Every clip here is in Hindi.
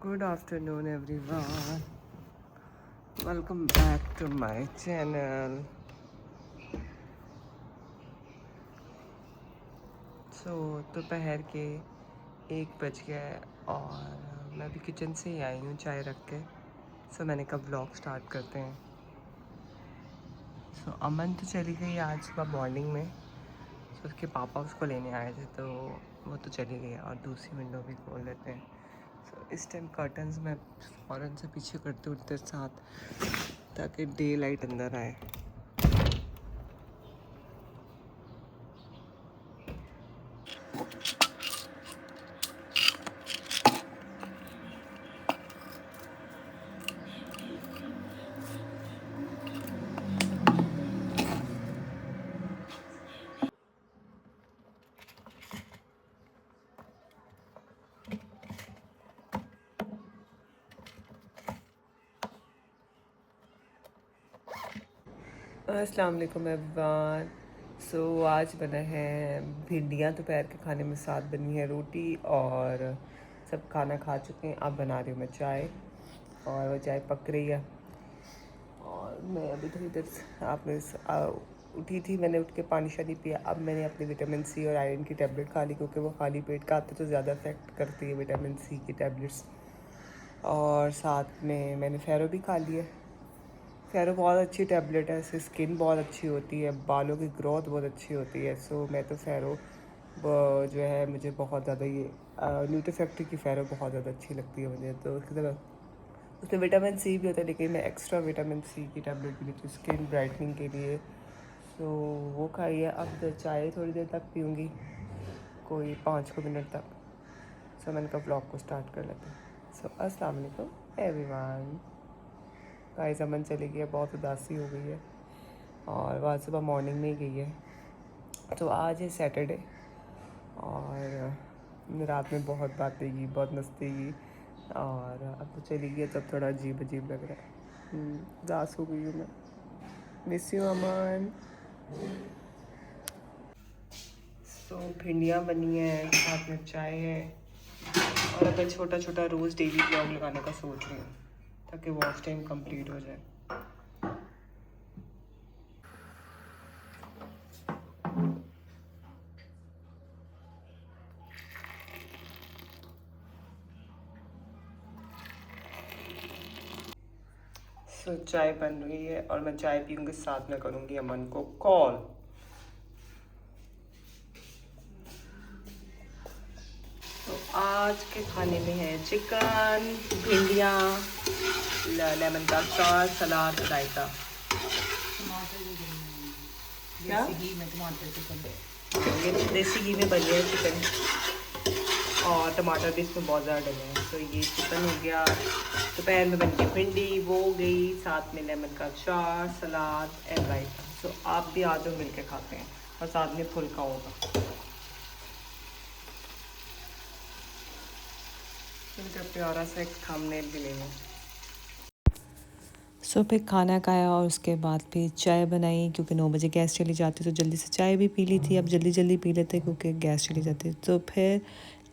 Good afternoon, everyone. Welcome back to my channel. दोपहर के 1 बज गया है और मैं अभी किचन से ही आई हूँ चाय रख के। मैंने कहा व्लॉग स्टार्ट करते हैं। अमन तो चली गई आज सुबह मॉर्निंग में। उसके पापा उसको लेने आए थे तो वो तो चली गई और दूसरी विंडो भी खोल लेते हैं। इस टाइम कर्टन्स मैं फ़ौरन से पीछे करते उठते साथ ताकि डे लाइट अंदर आए। अस्सलाम वालेकुम एवरीवन। आज बना है भिंडियाँ। दोपहर के खाने में साथ बनी है रोटी और सब खाना खा चुके हैं। अब बना रही हूँ मैं चाय और वो चाय पक रही है। और मैं अभी थोड़ी देर उठी थी, मैंने उठ के पानी शानी पिया। अब मैंने अपनी विटामिन सी और आयरन की टैबलेट खा ली क्योंकि वो खाली पेट का आते तो ज़्यादा इफेक्ट करती है विटामिन सी की टैबलेट्स। और साथ में मैंने फेरो भी खा लिया। फेरो बहुत अच्छी टैबलेट है, इससे स्किन बहुत अच्छी होती है, बालों की ग्रोथ बहुत अच्छी होती है। मैं तो फेरो जो है मुझे बहुत ज़्यादा ये न्यूट्रीफैक्ट्री की फेरो बहुत ज़्यादा अच्छी लगती है मुझे। तो उसकी तरह उसमें विटामिन सी भी होता है, लेकिन मैं एक्स्ट्रा विटामिन सी की टैबलेट भी लेती हूँ स्किन ब्राइटनिंग के लिए। वो खाई है। अब तो चाय थोड़ी देर तक पीऊँगी, कोई 5 मिनट तक। मैंने कहा व्लॉग को स्टार्ट कर लेते हैं। अस्सलाम वालेकुम एवरीवन। गाइस अमन चली गई है, बहुत उदासी हो गई है और वह सुबह मॉर्निंग में ही गई है। आज है सैटरडे और रात में बहुत बातें की, बहुत मस्ती की और अब तो चली गई है तब थोड़ा अजीब अजीब लग रहा है। उदास हो गई हूँ मैं। मिस यू अमन। भिंडियाँ बनी है, साथ में चाय है और अब मैं छोटा छोटा रोज़ डेली ब्लॉग लगाने का सोच रही हूँ ताकि वॉच टाइम कंप्लीट हो जाए। चाय बन रही है और मैं चाय पीऊँगी, साथ में करूँगी अमन को कॉल। आज के खाने में है चिकन, भिंडियाँ, लेमन का अचार, सलाद, रायता। क्या? ये देसी घी में बनी है चिकन और टमाटर भी इसमें बहुत ज़्यादा डले हैं। ये चिकन हो गया। दोपहर में बन के भिंडी वो गई, साथ में लेमन का अचार, सलाद एंड रायता। आप भी आ जाओ, मिल के खाते हैं और साथ में फुल्का होगा। इनका प्यारा सा एक थंबनेल भी लेंगे। फिर खाना खाया और उसके बाद फिर चाय बनाई क्योंकि 9 बजे गैस चली जाती तो जल्दी से चाय भी पी ली थी। अब जल्दी जल्दी पी लेते क्योंकि गैस चली जाती। फिर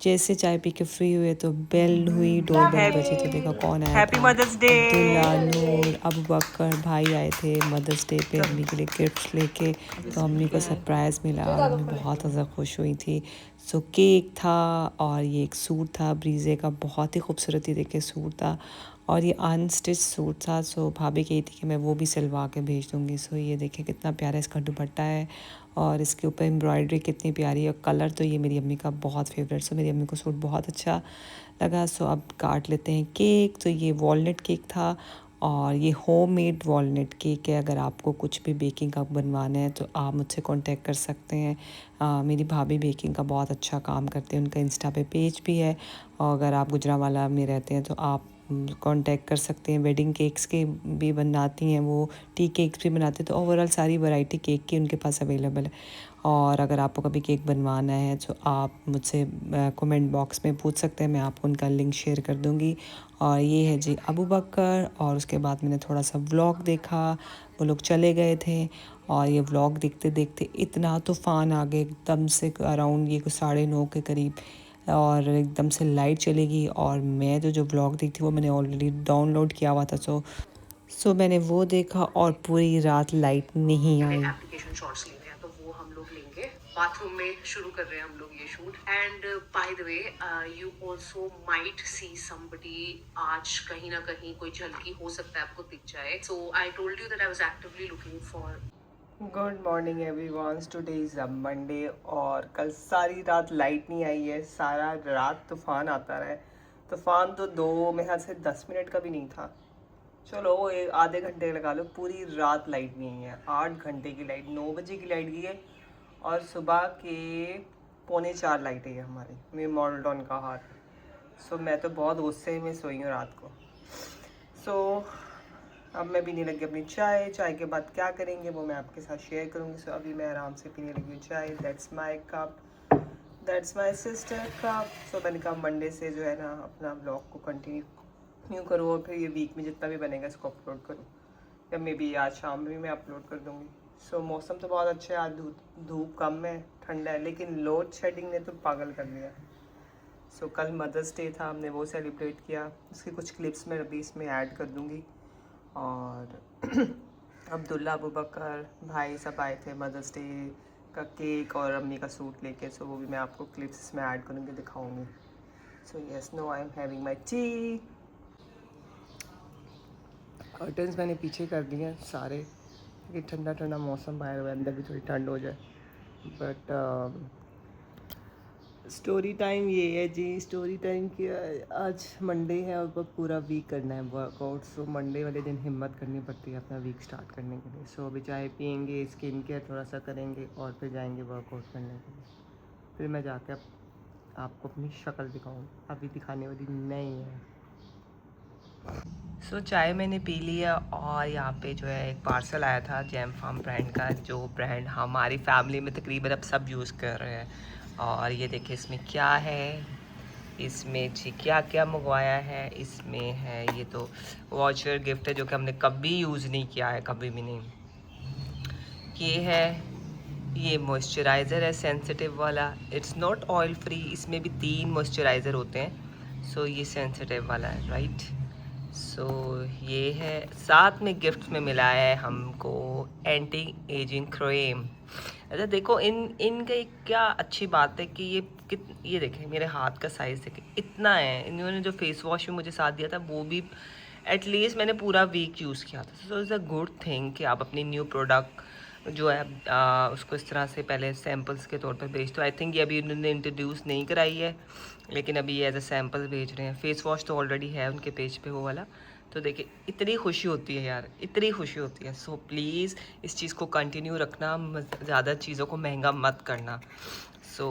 जैसे चाय पी के फ्री हुए तो बेल हुई, डोर बेल बजी तो देखा कौन आया था। अब्दुल्ला, नूर, अबू बकर भाई आए थे मदर्स डे पे अम्मी के लिए गिफ्ट्स लेके। तो अम्मी को सरप्राइज़ मिला और अम्मी बहुत ज़्यादा खुश हुई थी। केक था और ये एक सूट था ब्रीजे का, बहुत ही खूबसूरत ही देखे सूट था और ये अनस्टिच सूट था। भाभी कही थी कि मैं वो भी सिलवा के भेज दूँगी। ये देखिए कितना प्यारा इसका दुपट्टा है और इसके ऊपर एम्ब्रॉयडरी कितनी प्यारी है और कलर तो ये मेरी अम्मी का बहुत फेवरेट। मेरी अम्मी को सूट बहुत अच्छा लगा। अब काट लेते हैं केक। ये वॉलनट केक था और ये होममेड वॉलनट केक है। अगर आपको कुछ भी बेकिंग का बनवाना है तो आप मुझसे कांटेक्ट कर सकते हैं। मेरी भाभी बेकिंग का बहुत अच्छा काम करते हैं, उनका इंस्टा पे पेज भी है और अगर आप गुजरांवाला में रहते हैं तो आप कांटेक्ट कर सकते हैं। वेडिंग केक्स के भी बनाती हैं वो, टी केक्स भी बनाते हैं। तो ओवरऑल सारी वैरायटी केक की उनके पास अवेलेबल है और अगर आपको कभी केक बनवाना है तो आप मुझसे कमेंट बॉक्स में पूछ सकते हैं, मैं आपको उनका लिंक शेयर कर दूँगी। और ये है जी अबू बकर। और उसके बाद मैंने थोड़ा सा व्लॉग देखा, वो लोग चले गए थे और ये व्लॉग देखते देखते इतना तूफ़ान आ गया एकदम से। अराउंड ये 9:30 के करीब और एकदम से लाइट चलेगी। और मैं तो जो व्लॉग देखी थी वो मैंने ऑलरेडी डाउनलोड किया हुआ था, सो मैंने वो देखा और पूरी रात लाइट नहीं आई। एप्लीकेशन शॉट्स लेने हैं तो वो हम लोग लेंगे। बाथरूम में शुरू कर रहे हैं हम लोग ये shoot. And by the way you also might see somebody, आज कहीं ना कहीं कोई झलकी हो सकता है आपको दिख जाए। So I told you that I was actively looking for. Good morning everyone, today is a Monday. और कल सारी रात लाइट नहीं आई है, सारा रात तूफ़ान आता रहा है। तूफ़ान तो 2 मेरे ख्याल से 10 मिनट का भी नहीं था, चलो वो एक आधे घंटे लगा लो। पूरी रात लाइट नहीं है, 8 घंटे की लाइट, 9 बजे की लाइट गई है और सुबह के 3:45 लाइट है हमारी। मैं मॉडल टाउन का हाथ। सो मैं तो बहुत गुस्से में सोई हूँ रात को। सो अब मैं पीने लगी अपनी चाय। चाय के बाद क्या करेंगे वो मैं आपके साथ शेयर करूँगी। सो अभी मैं आराम से पीने लगी हूँ चाय। That's my cup, that's my sister cup. So मैंने कहा मंडे से जो है ना अपना ब्लॉग को कंटिन्यू करूँ और फिर ये वीक में जितना भी बनेगा इसको अपलोड करूँ, या मे बी आज शाम में मैं अपलोड कर दूँगी। सो मौसम तो बहुत अच्छा है, आज धूप कम है, ठंडा है, लेकिन लोड शेडिंग ने तो पागल कर दिया। सो कल मदर्स डे था, हमने वो सेलिब्रेट किया। उसकी कुछ क्लिप्स मैं अभी इसमें ऐड कर दूँगी। और अब्दुल्ला अबू बकर भाई सब आए थे मदर्स डे का केक और अम्मी का सूट लेके। सो वो भी मैं आपको क्लिप्स इसमें ऐड करूँगी, दिखाऊँगी। So yes, no I am having my tea. Curtains मैंने पीछे कर दिए हैं सारे, क्योंकि ठंडा ठंडा मौसम बाहर हुआ, अंदर भी थोड़ी ठंड हो जाए। बट स्टोरी टाइम ये है जी, स्टोरी टाइम की आज मंडे है और पूरा वीक करना है वर्कआउट। सो मंडे वाले दिन हिम्मत करनी पड़ती है अपना वीक स्टार्ट करने के लिए। सो अभी चाय पियेंगे, स्किन केयर थोड़ा सा करेंगे और फिर जाएंगे वर्कआउट करने के लिए। फिर मैं जाकर आपको अपनी शक्ल दिखाऊँ, अभी दिखाने वाली नहीं है। सो चाय मैंने पी लिया और यहाँ पे जो है एक पार्सल आया था जैम फार्म ब्रांड का, जो ब्रांड हमारी फैमिली में तकरीबन अब सब यूज़ कर रहे हैं। और ये देखिए इसमें क्या है, इसमें जी क्या क्या मंगवाया है। इसमें है ये तो वॉचर गिफ्ट है जो कि हमने कभी यूज़ नहीं किया है, कभी भी नहीं। ये है, ये मॉइस्चराइज़र है सेंसिटिव वाला, इट्स नॉट ऑयल फ्री। इसमें भी 3 मॉइस्चराइज़र होते हैं। सो ये सेंसिटिव वाला है, राइट। सो ये है, साथ में गिफ्ट में मिला है हमको एंटी एजिंग क्रीम। अच्छा देखो इनका एक क्या अच्छी बात है कि ये देखें मेरे हाथ का साइज़ देखें इतना है। इन्होंने जो फेस वॉश में मुझे साथ दिया था वो भी एटलीस्ट मैंने पूरा वीक यूज़ किया था। So is a good thing कि आप अपनी न्यू प्रोडक्ट जो है उसको इस तरह से पहले सैम्पल्स के तौर पर भेज दो। आई थिंक ये अभी उन्होंने इंट्रोड्यूस नहीं कराई है, लेकिन अभी ये एज अ सैम्पल भेज रहे हैं। फेस वॉश तो ऑलरेडी है उनके पेज पे वो वाला। तो देखिए इतनी खुशी होती है यार, इतनी खुशी होती है। सो प्लीज़ इस चीज़ को कंटिन्यू रखना, ज़्यादा चीज़ों को महंगा मत करना। सो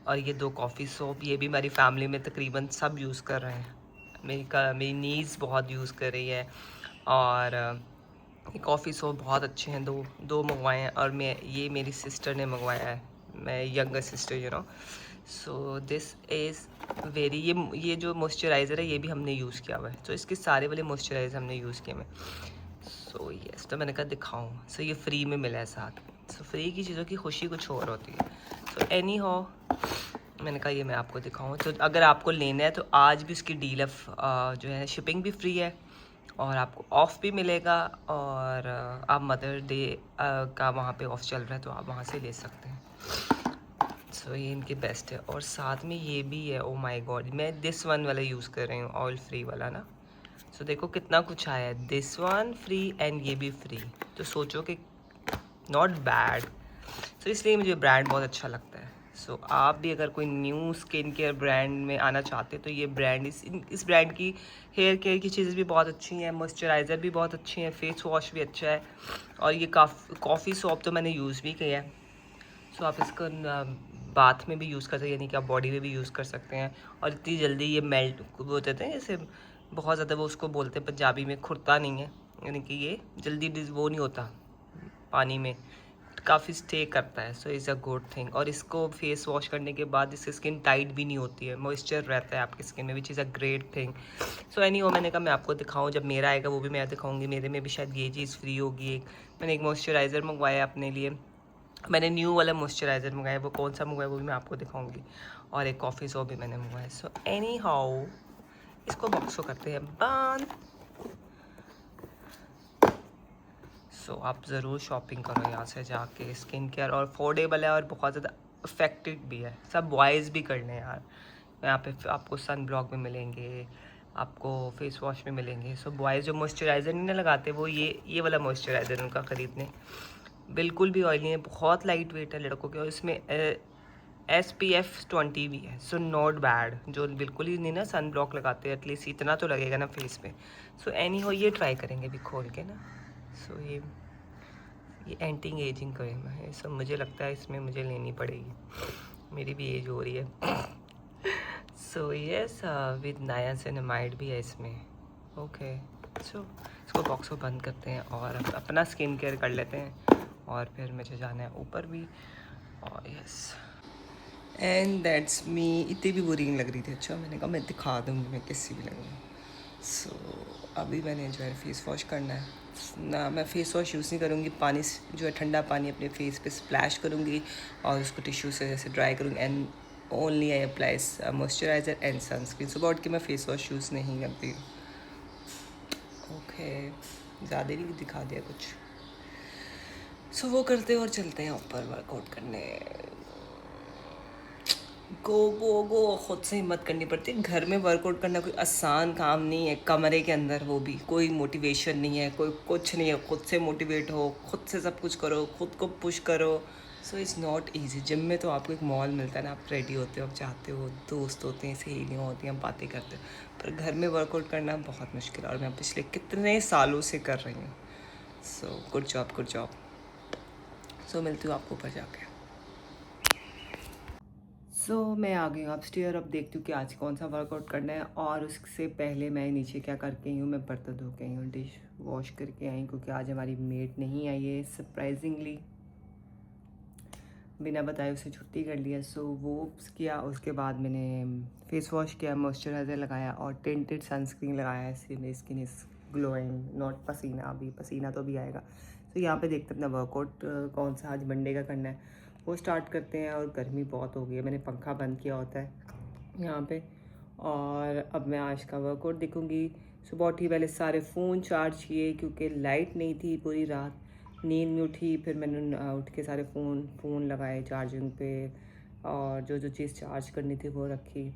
और ये 2 कॉफ़ी सोप, ये भी हमारी फैमिली में तकरीबन सब यूज़ कर रहे हैं। मेरी नीज़ बहुत यूज़ कर रही है। और ये कॉफ़ी सोप बहुत अच्छे हैं, दो मंगवाए हैं। और ये मेरी सिस्टर ने मंगवाया है, मैं younger sister so this is very, ये जो मॉइस्चराइज़र है ये भी हमने यूज़ किया हुआ है। तो इसके सारे वाले मॉइस्चराइज़र हमने यूज़ किए हैं। सो यस, तो मैंने कहा दिखाऊँ। सो ये फ्री में मिला है साथ। सो फ्री की चीज़ों की खुशी कुछ और होती है। सो एनी हो, मैंने कहा ये मैं आपको दिखाऊँ। तो अगर आपको लेना है तो आज भी उसकी डील जो है शिपिंग भी फ्री है और आपको ऑफ़ भी मिलेगा। और आप मदर डे का वहाँ पे ऑफ़ चल रहा है तो आप वहाँ से ले सकते हैं। सो ये इनके बेस्ट है। और साथ में ये भी है, ओ माय गॉड, मैं दिस वन वाला यूज़ कर रही हूँ, ऑयल फ्री वाला ना। सो देखो कितना कुछ आया है, दिस वन फ्री एंड ये भी फ्री। तो सोचो कि नॉट बैड। सो इसलिए मुझे ब्रांड बहुत अच्छा लगता है। सो आप भी अगर कोई न्यू स्किन केयर ब्रांड में आना चाहते हैं तो ये ब्रांड, इस ब्रांड की हेयर केयर की चीज़ें भी बहुत अच्छी हैं, मॉइस्चराइज़र भी बहुत अच्छी हैं, फेस वॉश भी अच्छा है। और ये कॉफ़ी सोप तो मैंने यूज़ भी किया है। सो आप इसको बाथ में भी यूज़ कर सकते हैं, यानी कि आप बॉडी में भी यूज़ कर सकते हैं। और इतनी जल्दी ये मेल्ट वो होते हैं जैसे बहुत ज़्यादा, वो उसको बोलते हैं पंजाबी में खुरता नहीं है, यानी कि ये जल्दी वो नहीं होता पानी में, काफ़ी स्टे करता है। So is a good thing. और इसको फेस वॉश करने के बाद इसकी स्किन टाइट भी नहीं होती है, मॉइस्चर रहता है आपकी स्किन में, which is a great thing. So any वो मैंने कहा मैं आपको दिखाऊं, जब मेरा आएगा वो भी मैं दिखाऊंगी। मेरे में भी शायद ये चीज़ फ्री होगी। मैंने एक मॉइस्चराइज़र मंगवाया अपने लिए, मैंने न्यू वाला मॉइस्चराइज़र मंगाया, वो कौन सा मंगवाया वो भी मैं आपको दिखाऊंगी। और एक कॉफ़ी सो भी मैंने मंगवाया। सो एनी हाउ इसको बॉक्स को करते हैं बंद। सो आप ज़रूर शॉपिंग करो यहाँ से जाके। स्किन केयर और अफोर्डेबल है और बहुत ज़्यादा इफेक्टिव भी है। सब बॉयज़ भी कर लें यार। यहाँ पे आपको सन ब्लॉक भी मिलेंगे, आपको फेस वॉश भी मिलेंगे। सो बॉयज़ जो मॉइस्चराइज़र नहीं ना लगाते वो ये वाला मॉइस्चराइज़र उनका ख़रीदने। बिल्कुल भी ऑयली है, बहुत लाइट वेट है लड़कों के, और इसमें SPF 20 भी है। So not bad. जो बिल्कुल ही नहीं ना सन ब्लॉक लगाते, एटलीस्ट इतना तो लगेगा ना फेस पे। सो एनी हो ये ट्राई करेंगे अभी खोल के ना। सो ये एंटी एजिंग क्रीम है। सब मुझे लगता है इसमें मुझे लेनी पड़ेगी, मेरी भी एज हो रही है। सो यस विद नायासिनामाइड भी है इसमें। ओके सो इसको बॉक्स को बंद करते हैं और अपना स्किन केयर कर लेते हैं, और फिर मुझे जाना है ऊपर भी। और यस एंड दैट्स मी। इतनी भी बुरी नहीं लग रही थी। अच्छा मैंने कहा मैं दिखा दूँगी मैं कैसी भी लगूँगी। सो अभी मैंने जो है फेस वॉश करना है ना। मैं फेस वॉश यूज़ नहीं करूँगी, पानी जो है ठंडा पानी अपने फेस पे स्प्लैश करूँगी और उसको टिश्यू से जैसे ड्राई करूँगी। And only I apply moisturiser and sunscreen. सुबह उठ के मैं फेस वॉश यूज़ नहीं करती। ओके ज़्यादा ही दिखा दिया कुछ। सो वो करते और चलते हैं ऊपर वर्कआउट करने। गो खुद से हिम्मत करनी पड़ती है। घर में वर्कआउट करना कोई आसान काम नहीं है। कमरे के अंदर वो भी कोई मोटिवेशन नहीं है, कोई कुछ नहीं है। खुद से मोटिवेट हो, खुद से सब कुछ करो, खुद को पुश करो। So it's not easy. Gym में तो आपको एक मॉल मिलता है ना, आप रेडी होते हो, आप चाहते हो, दोस्त होते हैं, सहेलियाँ होती हैं, हम बातें करते हो। पर घर में वर्कआउट करना बहुत मुश्किल है, और मैं पिछले कितने सालों से कर रही हूँ। So good job, good job. So मिलती हूँ आपको ऊपर जाके। सो मैं आ गई हूँ अपस्टेयर। अब देखती हूँ कि आज कौन सा वर्कआउट करना है। और उससे पहले मैं नीचे क्या करके आई हूँ, मैं बर्तन धो के आई हूँ, डिश वॉश करके आई, क्योंकि आज हमारी मेड नहीं आई है सरप्राइजिंगली। बिना बताए उसे छुट्टी कर लिया। सो वो किया, उसके बाद मैंने फेस वॉश किया, मॉइस्चराइज़र लगाया और टिंटेड सनस्क्रीन लगाया। इससे मेरी स्किन इज़ ग्लोइंग, नॉट पसीना। अभी पसीना तो भी आएगा। तो यहाँ पे देखते अपना वर्कआउट कौन सा आज मंडे का करना है वो स्टार्ट करते हैं। और गर्मी बहुत हो गई है, मैंने पंखा बंद किया होता है यहाँ पे। और अब मैं आज का वर्कआउट देखूँगी। सुबह उठी, पहले सारे फ़ोन चार्ज किए क्योंकि लाइट नहीं थी पूरी रात। नींद में उठी, फिर मैंने उठ के सारे फ़ोन लगाए चार्जिंग पे, और जो चीज़ चार्ज करनी थी वो रखी।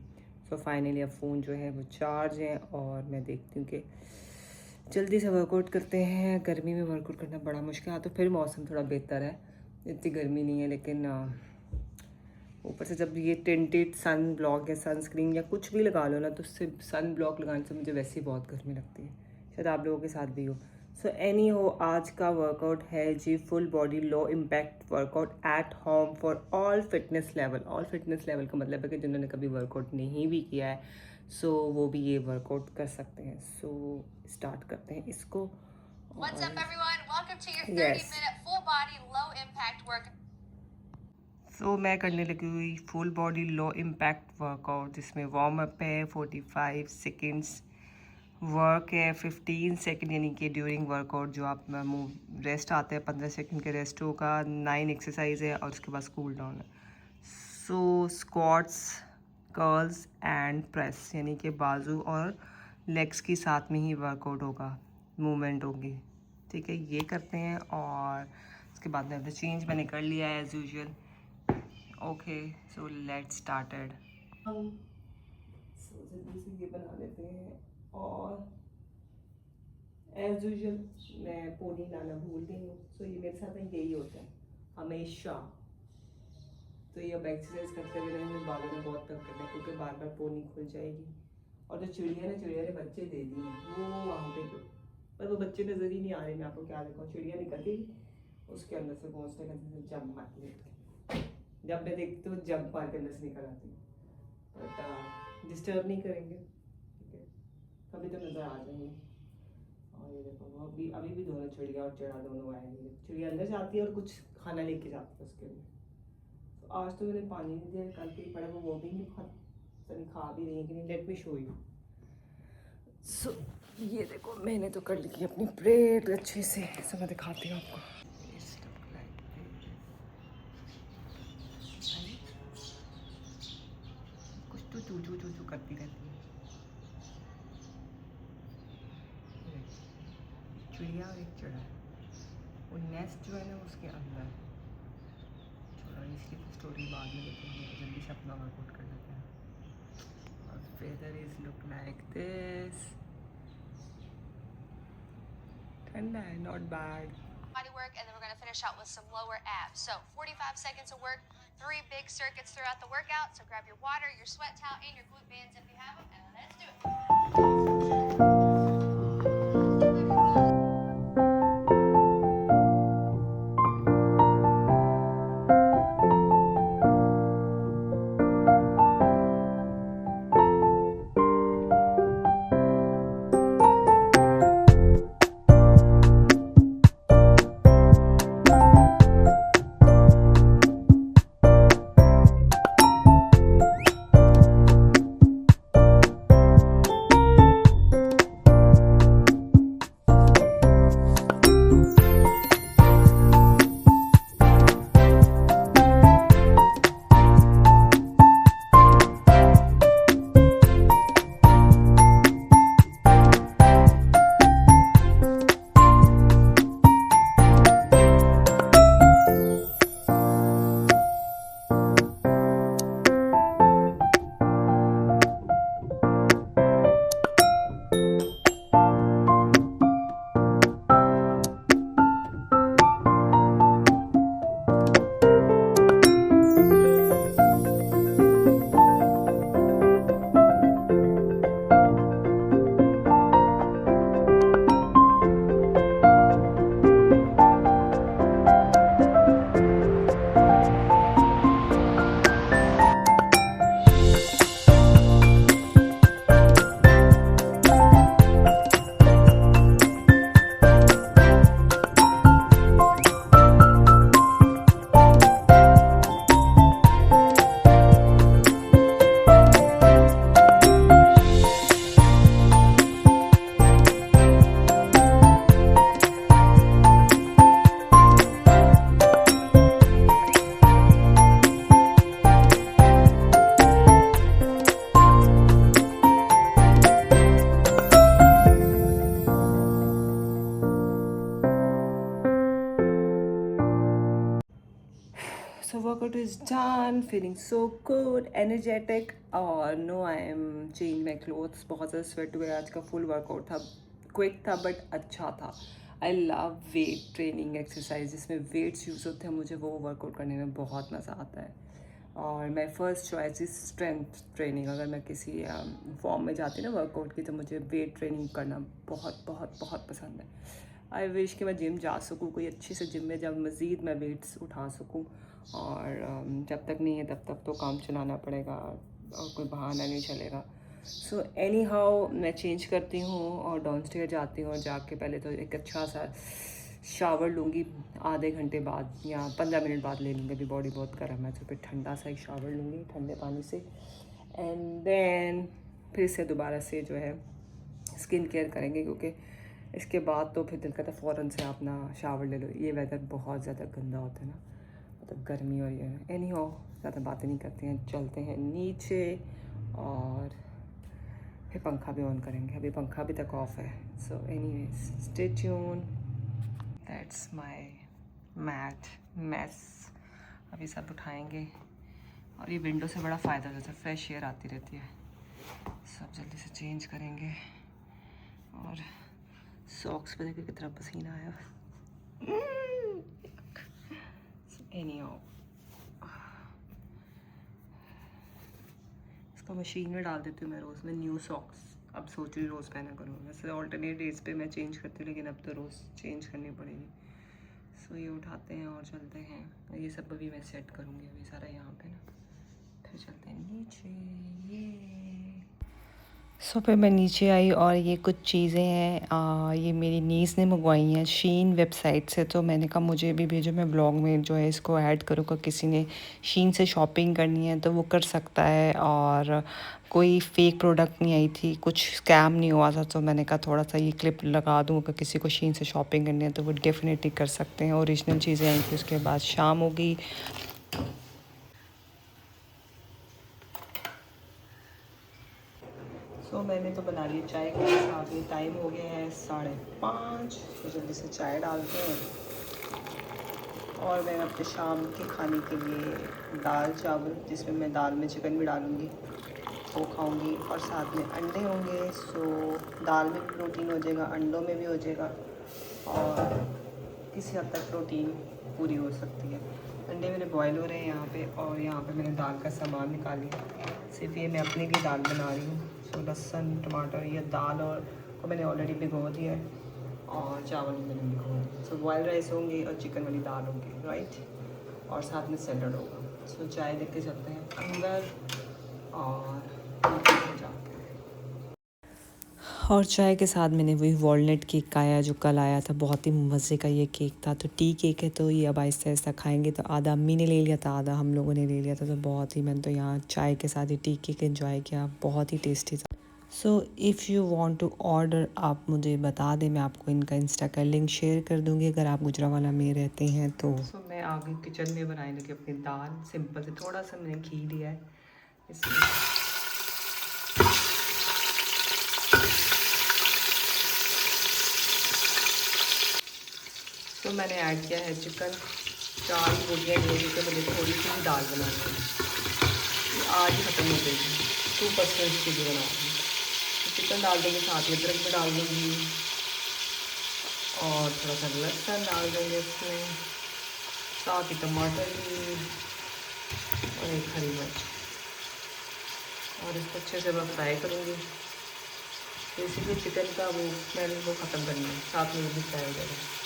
सो फाइनली अब फ़ोन जो है वो चार्ज है, और मैं देखती हूँ कि जल्दी से वर्कआउट करते हैं। गर्मी में वर्कआउट करना बड़ा मुश्किल है। तो फिर मौसम थोड़ा बेहतर है, इतनी गर्मी नहीं है, लेकिन ऊपर से जब ये टिंटेड सन ब्लॉक या सनस्क्रीन या कुछ भी लगा लो ना, तो उससे सन ब्लॉक लगाने से मुझे वैसे ही बहुत गर्मी लगती है। शायद आप लोगों के साथ भी हो। सो एनी हो, आज का वर्कआउट है जी full body low impact workout at home for all fitness level. All fitness level का मतलब है कि जिन्होंने कभी वर्कआउट नहीं भी किया है, सो वो भी ये वर्कआउट कर सकते हैं। सो स्टार्ट करते हैं इसको। What's up everyone? Welcome to your 30-minute full body low impact workout. सो मैं करने लगी हुई full body low impact workout, जिसमें वार्म अप है 45 सेकेंड्स, वर्क है 15 सेकेंड, यानी कि ड्यूरिंग वर्कआउट जो आप मूव रेस्ट आते हैं 15 सेकेंड के रेस्ट होगा, 9 एक्सरसाइज है, और उसके बाद कूल डाउन है। सो स्क्वाट्स, कर्ल्स एंड प्रेस, यानी कि बाजू और लेग्स के साथ में ही वर्कआउट होगा, मूवमेंट होगी। ठीक है, ये करते हैं। और उसके बाद में चेंज मैंने कर लिया है as usual. Okay so let's started. So जल्दी से ये बना लेते हैं। और एज यूजुअल मैं पोनी लाना भूल गई हूँ। सो ये मेरे साथ यही होता है हमेशा। तो ये अब एक्सरसाइज करते हुए मेरे बालों में बहुत दर्द करता है, क्योंकि बार बार पोनी खुल जाएगी। और जो चिड़िया ने बच्चे दे दिए वो वहाँ पे, पर वो बच्चे नजर ही नहीं आ रहे। मैं आपको क्या दिखाऊँ, चिड़िया निकलती उसके अंदर से पहुँचने का जब मार लेते, जब मैं देखती हूँ जंप मार के अंदर से निकल आती हूँ। बट डिस्टर्ब नहीं करेंगे, ठीक है, कभी तो नज़र आ जाएंगे। और ये देखो वो अभी भी दोनों चिड़िया और चिड़ा दोनों आएंगे। चिड़िया अंदर जाती है और कुछ खाना लेके जाती है उसके लिए। तो आज तो मैंने पानी नहीं दिया, कल भी पड़ा वो भी नहीं खा भी रही है कि नहीं। Let me show you. So ये देखो मैंने तो कर ली अपनी प्लेट अच्छे से। सब मैं दिखाती हूँ आपको। चू चू चू चू करती रहती है। चिड़िया और एक चिड़ा है, वो नेस्ट जो है ना उसके अंदर। छोड़ो इसकी तो स्टोरी बाद में देखेंगे, जल्दी से अपना वर्कआउट कर लेते हैं। और weather is look like this, ठंडा है, not bad. Body work, and then we're going to finish out with some lower abs. So 45 seconds of work, 3 big circuits throughout the workout. So grab your water, your sweat towel, and your glute bands if you have them, and let's do it. So workout is done, feeling so good, energetic और no I am changing my clothes। बहुत ज़्यादा स्वेट हुआ, आज का फुल वर्कआउट था, क्विक था बट अच्छा था। I love weight training exercise जिसमें वेट्स यूज़ होते हैं, मुझे वो वर्कआउट करने में बहुत मज़ा आता है। और my first choice is strength training. अगर मैं किसी फॉर्म में जाती ना वर्कआउट की, तो मुझे वेट ट्रेनिंग करना बहुत बहुत बहुत पसंद है। आई विश कि मैं जिम जा सकूँ, कोई अच्छी से जिम में जब मज़ीद मैं वेट्स उठा सकूँ। और जब तक नहीं है तब तक तो काम चलाना पड़ेगा और कोई बहाना नहीं चलेगा। सो एनी हाउ मैं चेंज करती हूँ और डाउनस्टेयर जाती हूँ और जाके पहले तो एक अच्छा सा शावर लूँगी, आधे घंटे बाद या 15 मिनट बाद ले लूँगी। अभी बॉडी बहुत गर्म है तो फिर ठंडा सा एक शावर लूँगी ठंडे पानी से, एंड देन फिर से दोबारा से जो है स्किन केयर करेंगे, क्योंकि इसके बाद तो फिर दिल करता है फ़ौरन से आप ना शावर ले लो। ये वेदर बहुत ज़्यादा गंदा होता है ना, मतलब गर्मी और ये। एनी हो ज़्यादा बातें नहीं करते हैं, चलते हैं नीचे और फिर पंखा भी ऑन करेंगे। अभी पंखा भी तक ऑफ है। So anyways stay tune. That's my mat mess. अभी सब उठाएंगे और ये विंडो से बड़ा फ़ायदा होता है, फ्रेश एयर आती रहती है। सब जल्दी से चेंज करेंगे और सॉक्स पे देखिए कितना पसीना आया। एनीहाउ इसको मशीन में डाल देती हूँ मैं रोज़ में न्यू सॉक्स। अब सोच रही रोज़ पहना करूँ, वैसे ऑल्टरनेट डेज पे मैं चेंज करती हूँ, लेकिन अब तो रोज़ चेंज करनी पड़ेगी। सो ये उठाते हैं और चलते हैं। ये सब अभी मैं सेट करूँगी, अभी सारा यहाँ पे ना, फिर चलते हैं नीचे। ये सो फिर मैं नीचे आई और ये कुछ चीज़ें हैं, ये मेरी नीस ने मंगवाई हैं शीन वेबसाइट से। तो मैंने कहा मुझे भी भेजो, मैं ब्लॉग में जो है इसको ऐड करूँ। कि किसी ने शीन से शॉपिंग करनी है तो वो कर सकता है, और कोई फेक प्रोडक्ट नहीं आई थी, कुछ स्कैम नहीं हुआ था। तो मैंने कहा थोड़ा सा ये क्लिप लगा दूँ, अगर किसी को शीन से शॉपिंग करनी है तो वो डेफिनेटली कर सकते हैं। ओरिजिनल चीज़ें आई थी। उसके बाद शाम हो गई। सो मैंने तो बना ली चाय के साथ। ये टाइम हो गया है 5:30, तो जल्दी से चाय डालते हैं। और मैं अपने शाम के खाने के लिए दाल चावल, जिसमें मैं दाल में चिकन भी डालूँगी, वो खाऊंगी। और साथ में अंडे होंगे। सो दाल में भी प्रोटीन हो जाएगा, अंडों में भी हो जाएगा, और किसी हद तक प्रोटीन पूरी हो सकती है। अंडे मेरे बॉयल हो रहे हैं यहाँ पे, और यहाँ पे मैंने दाल का सामान निकाल लिया। सिर्फ ये मैं अपने लिए दाल बना रही हूँ। सो लहसुन टमाटर, ये दाल और को मैंने ऑलरेडी भिगो दिया है, और चावल भी मैंने भिगो दिया। सो बॉयल राइस होंगे और चिकन वाली दाल होंगी, राइट। और साथ में सैलड होगा। सो चाय देख के चलते हैं अंदर, और जाते हैं। और चाय के साथ मैंने वही वॉलनट केक खाया जो कल आया था। बहुत ही मज़े का ये केक था। तो टी केक है, तो ये अब आहिस्ता आहिस्ता खाएंगे। तो आधा अम्मी ने ले लिया था, आधा हम लोगों ने ले लिया था। तो बहुत ही, मैंने तो यहाँ चाय के साथ ही टी केक एंजॉय किया, बहुत ही टेस्टी था। So if you want to order, आप मुझे बता दें, मैं आपको इनका इंस्टा का लिंक शेयर कर दूँगी अगर आप गुजरावाला में रहते हैं तो। सो मैं आगे किचन में बनाने लगी अपनी दाल। सिंपल से थोड़ा सा मैंने घी लिया है इसमें। तो मैंने ऐड किया है चिकन। 4 बोटियाँ ग्रेवी के मुझे थोड़ी सी ही दाल बनानी है, आज ही ख़त्म हो गई। 2% की भी बना दूँगी। तो चिकन डाल देंगे, साथ में अदरक भी डाल दूँगी, और थोड़ा सा लहसुन डाल देंगे इसमें, साथ ही टमाटर भी, और एक हरी मिर्च। और इसको अच्छे से मैं फ्राई करूँगी। बेसिकली चिकन का वो स्मेल वो ख़त्म करनी है, साथ में वो भी फ्राई हो जाएगा।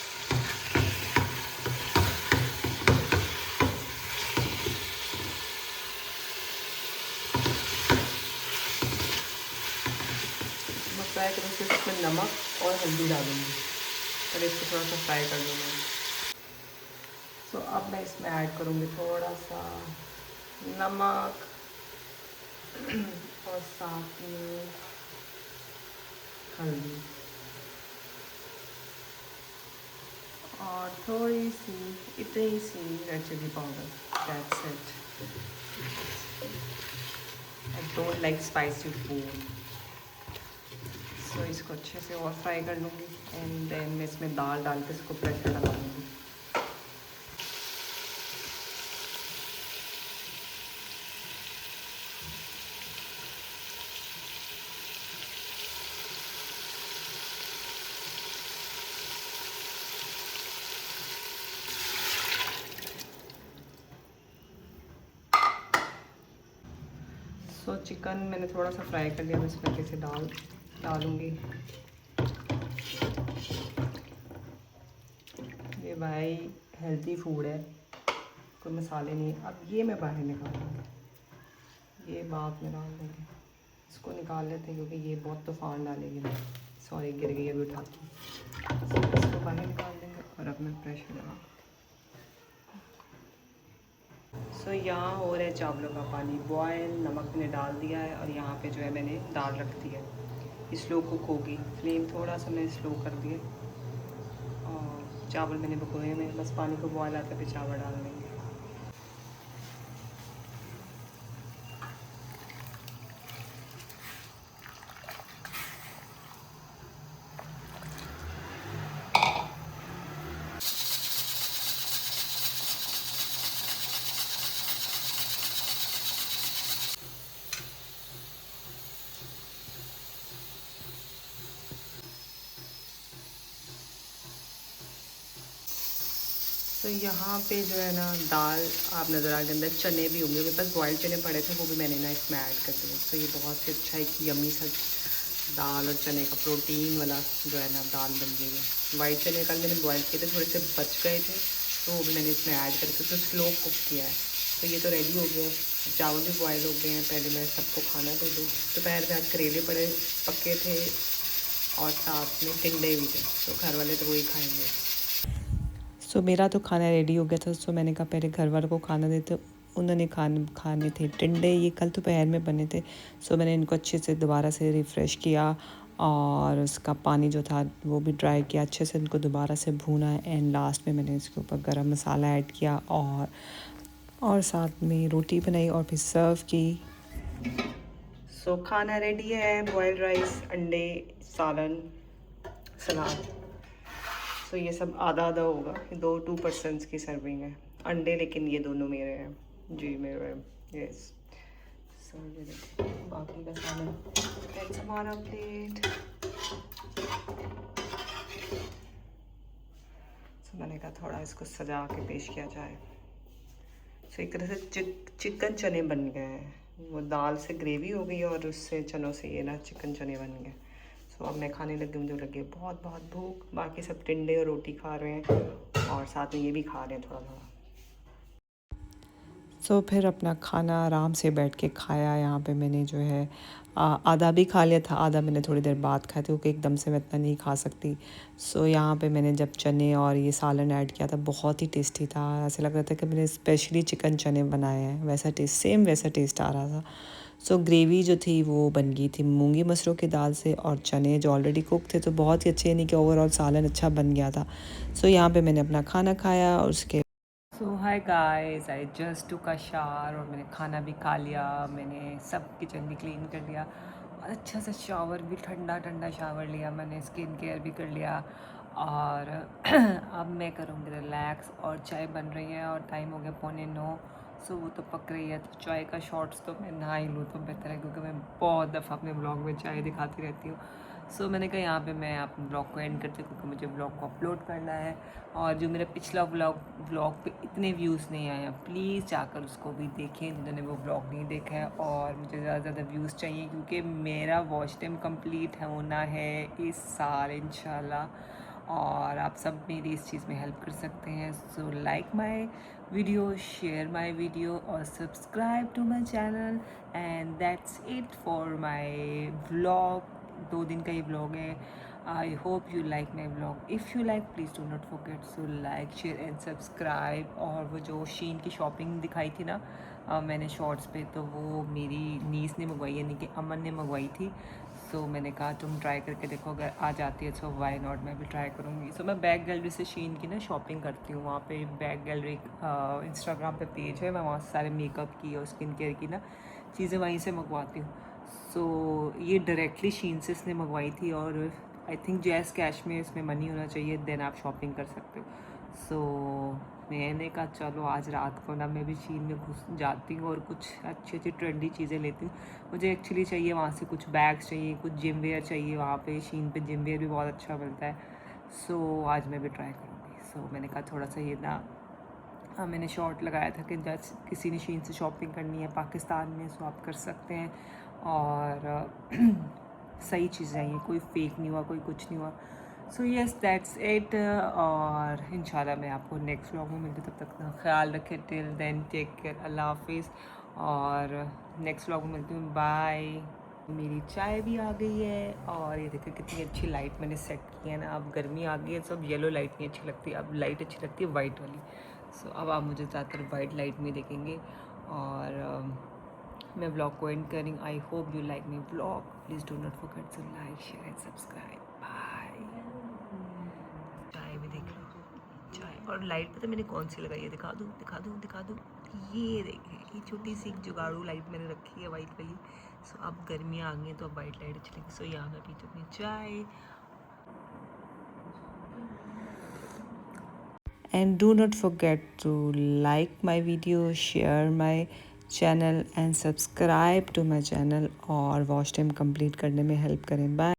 फ्राई करूँ, फिर इसमें नमक और हल्दी डालूँगी, और इसको थोड़ा सा फ्राई कर लूँगा। तो अब मैं इसमें ऐड करूँगी थोड़ा सा नमक, और साथ में हल्दी, और थोड़ी सी, इतनी सी red chilli powder. That's it. I don't like spicy food. So इसको अच्छे से और फ्राई कर लूँगी, एंड देन मैं इसमें दाल डाल के इसको प्रेशर लगा लूँगी। सो चिकन मैंने थोड़ा सा फ्राई कर लिया, मैं इसमें कैसे डालूँगी। ये भाई हेल्दी फूड है, कोई मसाले नहीं। अब ये मैं बाहर निकालूँगी, ये बाद में डाल देंगे। इसको निकाल लेते हैं क्योंकि ये बहुत तूफान डालेगी। मैं सॉरी, गिर गई अभी उठाती हूँ। इसको बाहर निकाल देंगे, और अब मैं प्रेशर लगाऊँगी। सो यहाँ हो रहा है चावलों का पानी बॉयल। नमक मैंने डाल दिया है, और यहाँ पे जो है मैंने दाल रख दी है। स्लो कुक होगी, फ्लेम थोड़ा सा मैंने स्लो कर दिया। और चावल मैंने भिगोए में, बस पानी को बॉयल आते पे चावल डाल देंगे। तो यहाँ पे जो है ना दाल, आप नज़र आ के अंदर चने भी होंगे, मेरे पास बॉयल चने पड़े थे, वो भी मैंने ना इसमें ऐड कर दिया। तो ये बहुत ही अच्छा एक यम्मी सा दाल और चने का प्रोटीन वाला जो है ना दाल बन गई है। वाइट चने कल मैंने बॉयल किए थे, थोड़े से बच गए थे, तो वो भी मैंने इसमें ऐड करके उसको स्लो कुक किया है। तो ये तो रेडी हो गया। चावल भी बॉयल हो गए हैं, पहले मैं सबको खाना दे दूँ। दोपहर में आज करेले पड़े पक्के थे, और साथ में टिंडे भी थे, तो घर वाले तो वही खाएँगे। सो मेरा तो खाना रेडी हो गया था। सो मैंने कहा पहले घर वालों को खाना देते। उन्होंने खाने थे टिंडे, ये कल दोपहर में बने थे। सो मैंने इनको अच्छे से दोबारा से रिफ़्रेश किया, और उसका पानी जो था वो भी ड्राई किया, अच्छे से इनको दोबारा से भूना। एंड लास्ट में मैंने इसके ऊपर गरम मसाला ऐड किया, और साथ में रोटी बनाई, और फिर सर्व की। सो खाना रेडी है, बॉयल्ड राइस, अंडे, सालन, सलाद। सो ये सब आधा आधा होगा, 2 पर्सनस की सर्विंग है। अंडे लेकिन ये दोनों मेरे हैं जी, मेरे हैं, यस। सो ये देखो बाकी का सामान, दैट्स हमारा प्लेट। सो मैंने कहा थोड़ा इसको सजा के पेश किया जाए। सो एक तरह से चिकन चने बन गए हैं, वो दाल से ग्रेवी हो गई और उससे चनों से ये ना चिकन चने बन गए। सो अब मैं खाने लगी, मुझे लगी बहुत बहुत भूख। बाकी सब टिंडे और रोटी खा रहे हैं और साथ में ये भी खा रहे हैं थोड़ा थोड़ा। सो फिर अपना खाना आराम से बैठ के खाया। यहाँ पे मैंने जो है आधा भी खा लिया था, आधा मैंने थोड़ी देर बाद खाया था क्योंकि एकदम से मैं इतना नहीं खा सकती। सो यहाँ पे मैंने जब चने और ये सालन ऐड किया था, बहुत ही टेस्टी था। ऐसा लग रहा था कि मैंने स्पेशली चिकन चने बनाए हैं, वैसा टेस्ट, सेम वैसा टेस्ट आ रहा था। सो ग्रेवी जो थी वो बन गई थी मूंगी मसरों की दाल से, और चने जो ऑलरेडी कुक थे तो बहुत ही अच्छे, यानी कि ओवरऑल सालन अच्छा बन गया था। सो यहाँ पे मैंने अपना खाना खाया और उसके so hi guys, I just took a shower और मैंने खाना भी खा लिया, मैंने सब किचन भी क्लीन कर लिया और अच्छा सा शावर भी, ठंडा ठंडा शावर लिया मैंने, स्किन केयर भी कर लिया और अब मैं करूँगी रिलैक्स। और चाय बन रही है और टाइम हो गया 8:45। सो वो तो पक रही है, तो चाय का शॉर्ट्स तो मैं ना ही लूँ तो बेहतर है, क्योंकि मैं बहुत दफ़ा अपने ब्लॉग में चाय दिखाती रहती हूँ। सो मैंने कहा यहाँ पे मैं अपने ब्लॉग को एंड करती हूँ, क्योंकि मुझे ब्लॉग को अपलोड करना है। और जो मेरा पिछला ब्लॉग पे इतने व्यूज़ नहीं आए हैं, प्लीज़ जाकर उसको भी देखें जिन्होंने वो ब्लॉग नहीं देखा है। और मुझे ज़्यादा से ज़्यादा व्यूज़ चाहिए, क्योंकि मेरा वॉच टाइम कंप्लीट होना है इस साल इंशाल्लाह, और आप सब मेरी इस चीज़ में हेल्प कर सकते हैं। So like my video, share my video और subscribe to my channel, and that's it for my vlog. 2 दिन का ये ब्लॉग है। I hope you like my blog. If you like please do not forget so like, share and subscribe. और वो जो शीन की शॉपिंग दिखाई थी ना मैंने शॉर्ट्स पे, तो वो मेरी नीस ने मंगवाई, यानी कि अमन ने मंगवाई थी। सो मैंने कहा तुम ट्राई करके देखो, अगर आ जाती है सो वाई नॉट, मैं भी ट्राई करूँगी। सो मैं बैग गैलरी से शीन की ना शॉपिंग करती हूँ, वहाँ पे बैग गैलरी इंस्टाग्राम पे पेज है, मैं वहाँ से सारे मेकअप की और स्किन केयर की ना चीज़ें वहीं से मंगवाती हूँ। सो ये डायरेक्टली शीन से इसने मंगवाई थी, और आई थिंक जैज़ कैश में इसमें मनी होना चाहिए, देन आप शॉपिंग कर सकते हो। सो मैंने कहा चलो आज रात को ना मैं भी शीन में घुस जाती हूँ और कुछ अच्छी अच्छी ट्रेंडी चीज़ें लेती हूँ। मुझे एक्चुअली चाहिए वहाँ से कुछ बैग्स चाहिए, कुछ जिम वेयर चाहिए, वहाँ पे शीन पे जिम वेयर भी बहुत अच्छा मिलता है। सो आज मैं भी ट्राई करूँगी। सो मैंने कहा थोड़ा सा ये ना मैंने शॉर्ट लगाया था कि जब किसी ने शीन से शॉपिंग करनी है पाकिस्तान में, सो आप कर सकते हैं। और सही चीज़ चाहिए, कोई फेक नहीं हुआ, कोई कुछ नहीं हुआ। So yes that's it. और इंशाल्लाह मैं आपको नेक्स्ट व्लॉग में मिलती, तब तक ना ख्याल रखें। टिल देन टेक केयर, अल्लाह हाफिज़। और नेक्स्ट व्लॉग में मिलती हूँ, बाय। मेरी चाय भी आ गई है, और ये देखिए कितनी अच्छी लाइट मैंने सेट की है ना। अब गर्मी आ गई है, सब येलो लाइट नहीं अच्छी लगती, अब लाइट अच्छी लगती है वाइट वाली। सो अब आप मुझे ज़्यादातर वाइट लाइट में देखेंगे। और मैं ब्लॉग को एंड करेंगे। I hope you like my blog, please do not forget to like, share and subscribe. Bye. चाय भी देख लो, चाय और लाइट पता मैंने कौन सी लगाई है, दिखा दूँ दिखा दूँ दिखा दूँ। ये देखिए, ये छोटी सी जुगाड़ू लाइट मैंने रखी है वाइट वाली। सो अब गर्मियाँ आ गई हैं तो अब वाइट लाइट अच्छी लगी। सो यहाँ मैं पीती अपनी चाय। And do not forget to like my video, share my channel and subscribe to my channel, और वॉच टाइम कंप्लीट करने में हेल्प करें। बाय।